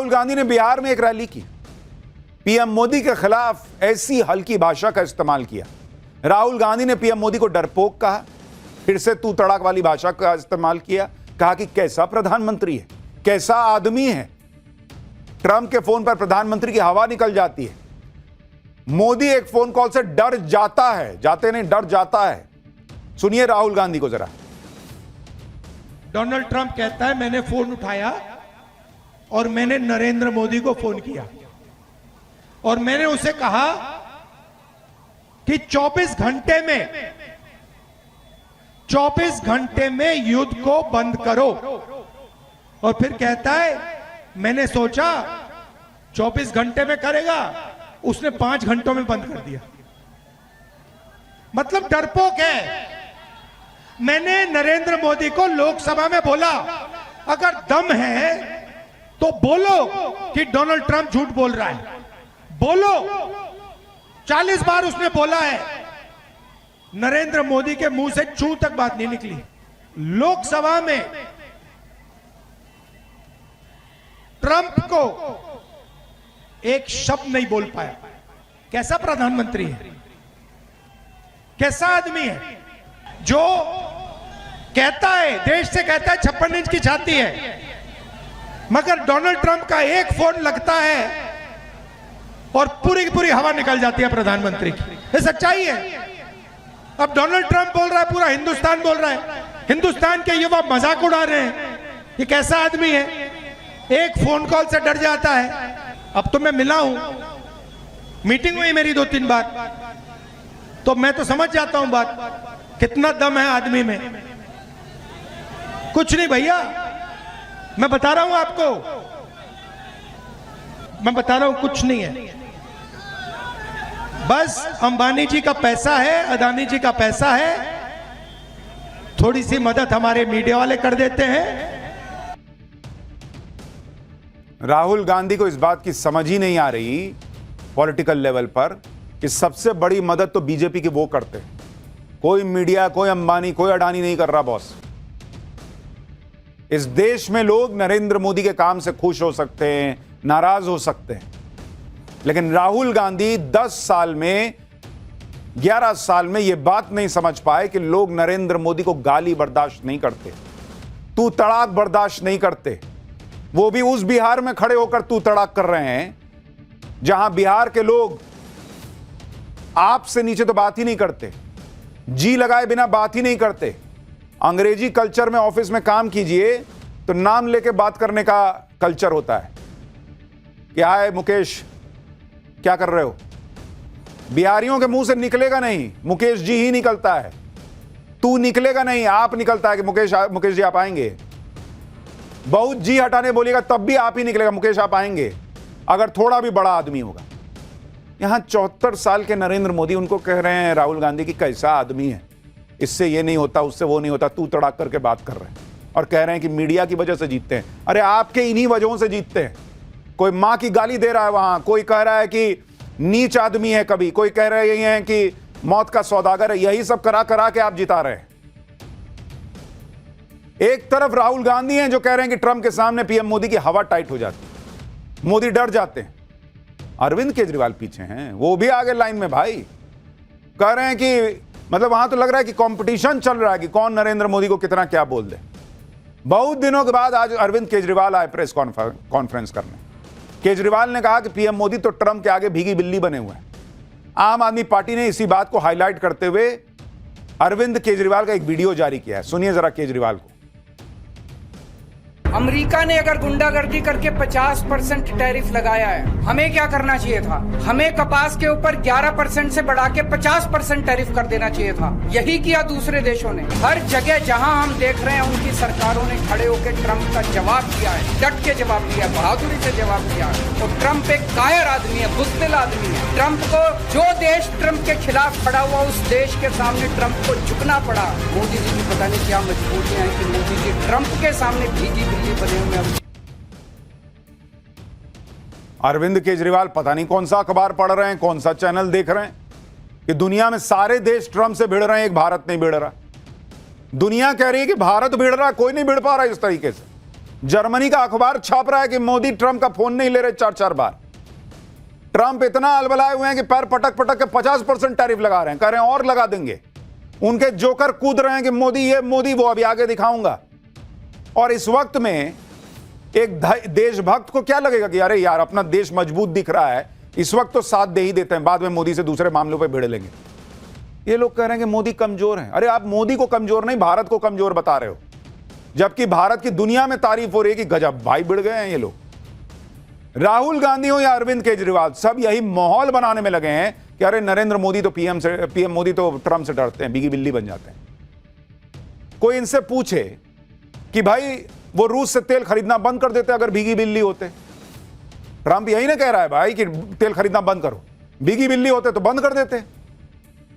राहुल गांधी ने बिहार में एक रैली की, पीएम मोदी के खिलाफ ऐसी हल्की भाषा का इस्तेमाल किया। राहुल गांधी ने पीएम मोदी को डरपोक कहा, फिर से तू तड़ाक वाली भाषा का इस्तेमाल किया, कहा कि कैसा प्रधानमंत्री है, कैसा आदमी है। ट्रंप के फोन पर प्रधानमंत्री की हवा निकल जाती है। मोदी एक फोन कॉल से डर जाता है, जाते नहीं डर जाता है। सुनिए राहुल गांधी को जरा। डोनाल्ड ट्रंप कहता है मैंने फोन उठाया और मैंने नरेंद्र मोदी को फोन किया और मैंने उसे कहा कि 24 घंटे में युद्ध को बंद करो। और फिर कहता है मैंने सोचा 24 घंटे में करेगा, उसने 5 घंटों में बंद कर दिया। मतलब डरपोक है। मैंने नरेंद्र मोदी को लोकसभा में बोला अगर दम है तो बोलो कि डोनाल्ड ट्रंप झूठ बोल रहा है, बोलो। 40 बार उसने बोला है, नरेंद्र मोदी के मुंह से चू तक बात नहीं निकली। लोकसभा में ट्रंप को एक शब्द नहीं बोल पाया। कैसा प्रधानमंत्री है, कैसा आदमी है जो कहता है, देश से कहता है 56 इंच की छाती है, मगर डोनाल्ड ट्रंप का एक फोन लगता है और पूरी की पूरी हवा निकल जाती है प्रधानमंत्री की। ये सच्चाई है। अब डोनाल्ड ट्रंप बोल रहा है, पूरा हिंदुस्तान बोल रहा है, हिंदुस्तान के युवा मजाक उड़ा रहे हैं। ये कैसा आदमी है, एक फोन कॉल से डर जाता है। अब तो मैं मिला हूं, मीटिंग हुई मेरी 2-3 बार, तो मैं तो समझ जाता हूं बात, कितना दम है आदमी में। कुछ नहीं भैया, मैं बता रहा हूं आपको, मैं बता रहा हूं कुछ नहीं है। बस अंबानी जी का पैसा है, अदानी जी का पैसा है, थोड़ी सी मदद हमारे मीडिया वाले कर देते हैं। राहुल गांधी को इस बात की समझ ही नहीं आ रही पॉलिटिकल लेवल पर कि सबसे बड़ी मदद तो बीजेपी के वो करते हैं। कोई मीडिया, कोई अंबानी, कोई अडानी नहीं कर रहा बॉस। इस देश में लोग नरेंद्र मोदी के काम से खुश हो सकते हैं, नाराज हो सकते हैं, लेकिन राहुल गांधी 10 साल में, 11 साल में यह बात नहीं समझ पाए कि लोग नरेंद्र मोदी को गाली बर्दाश्त नहीं करते, तू तड़ाक बर्दाश्त नहीं करते। वो भी उस बिहार में खड़े होकर तू तड़ाक कर रहे हैं जहां बिहार के लोग आपसे नीचे तो बात ही नहीं करते, जी लगाए बिना बात ही नहीं करते। अंग्रेजी कल्चर में ऑफिस में काम कीजिए तो नाम लेके बात करने का कल्चर होता है। क्या है मुकेश, क्या कर रहे हो? बिहारियों के मुंह से निकलेगा नहीं मुकेश जी ही निकलता है, तू निकलेगा नहीं, आप निकलता है कि मुकेश जी आप आएंगे। बहुत जी हटाने बोलिएगा तब भी आप ही निकलेगा, मुकेश आप आएंगे, अगर थोड़ा भी बड़ा आदमी होगा। यहां 74 साल के नरेंद्र मोदी उनको कह रहे हैं राहुल गांधी की कैसा आदमी है, इससे ये नहीं होता, उससे वो नहीं होता, तू तड़ाक करके बात कर रहे हैं और कह रहे हैं कि मीडिया की वजह से जीतते हैं। अरे आपके इन्हीं वजहों से जीतते हैं। कोई मां की गाली दे रहा है वहां, कोई कह रहा है कि नीच आदमी है, कभी कोई कह रहे हैं कि मौत का सौदागर है। यही सब करा करा के आप जिता रहे हैं। एक तरफ राहुल गांधी हैं जो कह रहे हैं कि ट्रंप के सामने पीएम मोदी की हवा टाइट हो जाती है, मोदी डर जाते हैं। अरविंद केजरीवाल पीछे हैं, वो भी आगे लाइन में भाई, कह रहे हैं कि मतलब वहां तो लग रहा है कि कंपटीशन चल रहा है कि कौन नरेंद्र मोदी को कितना क्या बोल दे। बहुत दिनों के बाद आज अरविंद केजरीवाल आए प्रेस कॉन्फ्रेंस करने। केजरीवाल ने कहा कि पीएम मोदी तो ट्रंप के आगे भीगी बिल्ली बने हुए हैं। आम आदमी पार्टी ने इसी बात को हाईलाइट करते हुए अरविंद केजरीवाल का एक वीडियो जारी किया है, सुनिए जरा केजरीवाल को। अमेरिका ने अगर गुंडागर्दी करके 50% टैरिफ लगाया है, हमें क्या करना चाहिए था? हमें कपास के ऊपर 11% से बढ़ा के 50% टैरिफ कर देना चाहिए था। यही किया दूसरे देशों ने। हर जगह जहां हम देख रहे हैं उनकी सरकारों ने खड़े होकर ट्रंप का जवाब दिया है, डट के जवाब दिया, बहादुरी से जवाब दिया है। और ट्रंप एक कायर आदमी है, बुज़दिल आदमी है। ट्रंप को, जो देश ट्रंप के खिलाफ खड़ा हुआ उस देश के सामने ट्रंप को झुकना पड़ा। मोदी जी की पता नहीं क्या मजबूरियां हैं कि मोदी जी ट्रंप के सामने भीगी बने हुए। अरविंद केजरीवाल पता नहीं कौन सा अखबार पढ़ रहे हैं, कौन सा चैनल देख रहे हैं कि दुनिया में सारे देश ट्रंप से भिड़ रहे हैं, एक भारत नहीं भिड़ रहा। दुनिया कह रही है कि भारत भिड़ रहा, कोई नहीं भिड़ पा रहा इस तरीके से। जर्मनी का अखबार छाप रहा है कि मोदी ट्रंप का फोन नहीं ले रहे 4-4 बार। ट्रंप इतना अलबलाए हुए हैं कि पैर पटक पटक के 50% टैरिफ लगा रहे हैं, कह रहे हैं और लगा देंगे। उनके जोकर कूद रहे हैं कि मोदी ये मोदी वो, अभी आगे दिखाऊंगा। और इस वक्त में एक देशभक्त को क्या लगेगा कि अरे यार अपना देश मजबूत दिख रहा है, इस वक्त तो साथ दे ही देते हैं, बाद में मोदी से दूसरे मामलों पे भिड़ लेंगे। ये लोग कह रहे हैं कि मोदी कमजोर है। अरे आप मोदी को कमजोर नहीं, भारत को कमजोर बता रहे हो, जबकि भारत की दुनिया में तारीफ हो रही है कि गजब भाई भिड़ गए हैं ये लोग। राहुल गांधी हो या अरविंद केजरीवाल, सब यही माहौल बनाने में लगे हैं कि अरे नरेंद्र मोदी तो पीएम मोदी तो ट्रंप से डरते हैं, बिगी बिल्ली बन जाते हैं। कोई इनसे पूछे कि भाई वो रूस से तेल खरीदना बंद कर देते अगर भीगी बिल्ली होते। ट्रंप यही ना कह रहा है भाई कि तेल खरीदना बंद करो, भीगी बिल्ली होते तो बंद कर देते।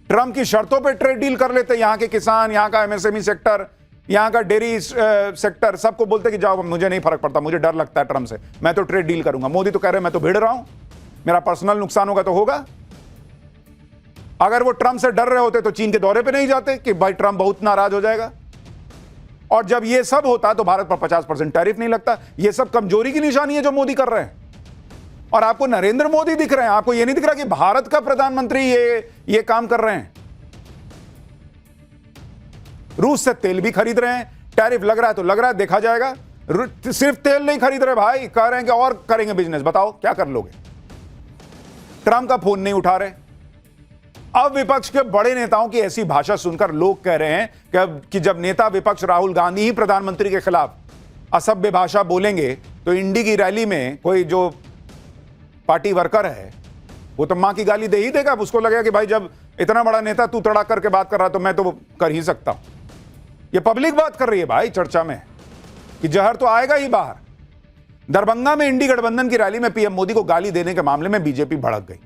ट्रंप की शर्तों पे ट्रेड डील कर लेते, यहां के किसान, यहां का एमएसएमई सेक्टर, यहां का डेयरी सेक्टर, सबको बोलते कि जाओ मुझे नहीं फर्क पड़ता, मुझे डर लगता है ट्रंप से, मैं तो ट्रेड डील करूंगा। मोदी तो कह रहे हैं मैं तो भिड़ रहा हूं, मेरा पर्सनल नुकसान होगा तो होगा। अगर वो ट्रंप से डर रहे होते तो चीन के दौरे पे नहीं जाते कि भाई ट्रंप बहुत नाराज हो जाएगा। और जब ये सब होता तो भारत पर 50% टैरिफ नहीं लगता। ये सब कमजोरी की निशानी है जो मोदी कर रहे हैं। और आपको नरेंद्र मोदी दिख रहे हैं, आपको ये नहीं दिख रहा कि भारत का प्रधानमंत्री ये काम कर रहे हैं। रूस से तेल भी खरीद रहे हैं, टैरिफ लग रहा है तो लग रहा है, देखा जाएगा। सिर्फ तेल नहीं खरीद रहे भाई, कह रहे हैं कि और करेंगे बिजनेस। बताओ क्या कर लोगे? ट्रंप का फोन नहीं उठा रहे। अब विपक्ष के बड़े नेताओं की ऐसी भाषा सुनकर लोग कह रहे हैं कि जब नेता विपक्ष राहुल गांधी ही प्रधानमंत्री के खिलाफ असभ्य भाषा बोलेंगे तो इंडी की रैली में कोई जो पार्टी वर्कर है वो तो मां की गाली दे ही देगा। उसको लगेगा कि भाई जब इतना बड़ा नेता तू तड़ाक करके बात कर रहा तो मैं तो कर ही सकता हूं। ये पब्लिक बात कर रही है भाई चर्चा में कि जहर तो आएगा ही बाहर। दरभंगा में इंडी गठबंधन की रैली में पीएम मोदी को गाली देने के मामले में बीजेपी भड़क गई।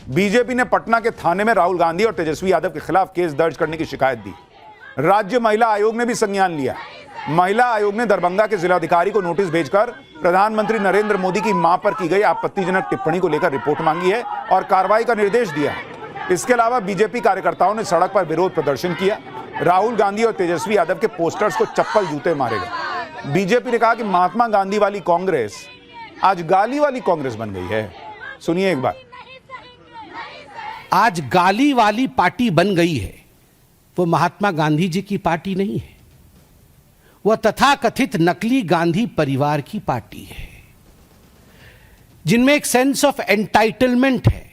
बीजेपी ने पटना के थाने में राहुल गांधी और तेजस्वी यादव के खिलाफ केस दर्ज करने की शिकायत दी। राज्य महिला आयोग ने भी संज्ञान लिया। महिला आयोग ने दरभंगा के जिलाधिकारी को नोटिस भेजकर प्रधानमंत्री नरेंद्र मोदी की मां पर की गई आपत्तिजनक टिप्पणी को लेकर रिपोर्ट मांगी है और कार्रवाई का निर्देश दिया। इसके अलावा बीजेपी कार्यकर्ताओं ने सड़क पर विरोध प्रदर्शन किया। राहुल गांधी और तेजस्वी यादव के पोस्टर्स को चप्पल जूते मारे गए। बीजेपी ने कहा कि महात्मा गांधी वाली कांग्रेस आज गाली वाली कांग्रेस बन गई है। सुनिए एक बार। आज गाली वाली पार्टी बन गई है। वो महात्मा गांधी जी की पार्टी नहीं है, वह तथाकथित नकली गांधी परिवार की पार्टी है, जिनमें एक सेंस ऑफ एंटाइटलमेंट है,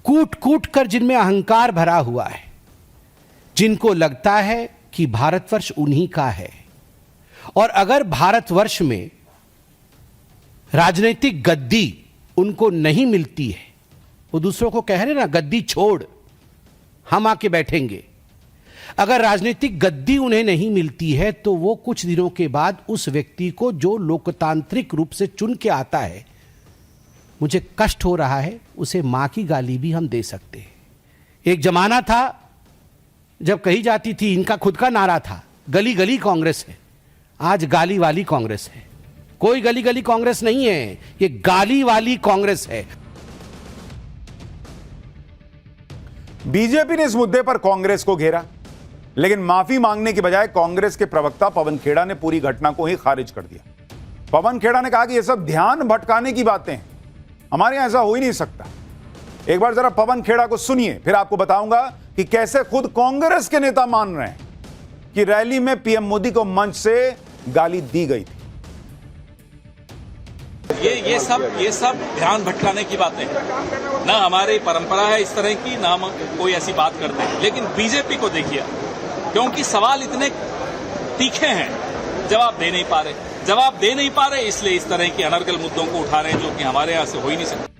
कूट कूट कर जिनमें अहंकार भरा हुआ है, जिनको लगता है कि भारतवर्ष उन्हीं का है। और अगर भारतवर्ष में राजनीतिक गद्दी उनको नहीं मिलती है, वो दूसरों को कह रहे ना गद्दी छोड़ हम आके बैठेंगे। अगर राजनीतिक गद्दी उन्हें नहीं मिलती है तो वो कुछ दिनों के बाद उस व्यक्ति को जो लोकतांत्रिक रूप से चुन के आता है, मुझे कष्ट हो रहा है, उसे मां की गाली भी हम दे सकते हैं। एक जमाना था जब कही जाती थी, इनका खुद का नारा था, गली गली कांग्रेस है। आज गाली वाली कांग्रेस है। कोई गली गली कांग्रेस नहीं है, ये गाली वाली कांग्रेस है। बीजेपी ने इस मुद्दे पर कांग्रेस को घेरा, लेकिन माफी मांगने की बजाय कांग्रेस के प्रवक्ता पवन खेड़ा ने पूरी घटना को ही खारिज कर दिया। पवन खेड़ा ने कहा कि यह सब ध्यान भटकाने की बातें हैं, हमारे यहां ऐसा हो ही नहीं सकता। एक बार जरा पवन खेड़ा को सुनिए, फिर आपको बताऊंगा कि कैसे खुद कांग्रेस के नेता मान रहे हैं कि रैली में पीएम मोदी को मंच से गाली दी गई थी। ये सब ध्यान भटकाने की बातें हैं। ना हमारी परंपरा है इस तरह की, ना हम कोई ऐसी बात करते हैं। लेकिन बीजेपी को देखिए, क्योंकि सवाल इतने तीखे हैं, जवाब दे नहीं पा रहे, इसलिए इस तरह की अनर्गल मुद्दों को उठा रहे हैं जो कि हमारे यहां से हो ही नहीं सकते।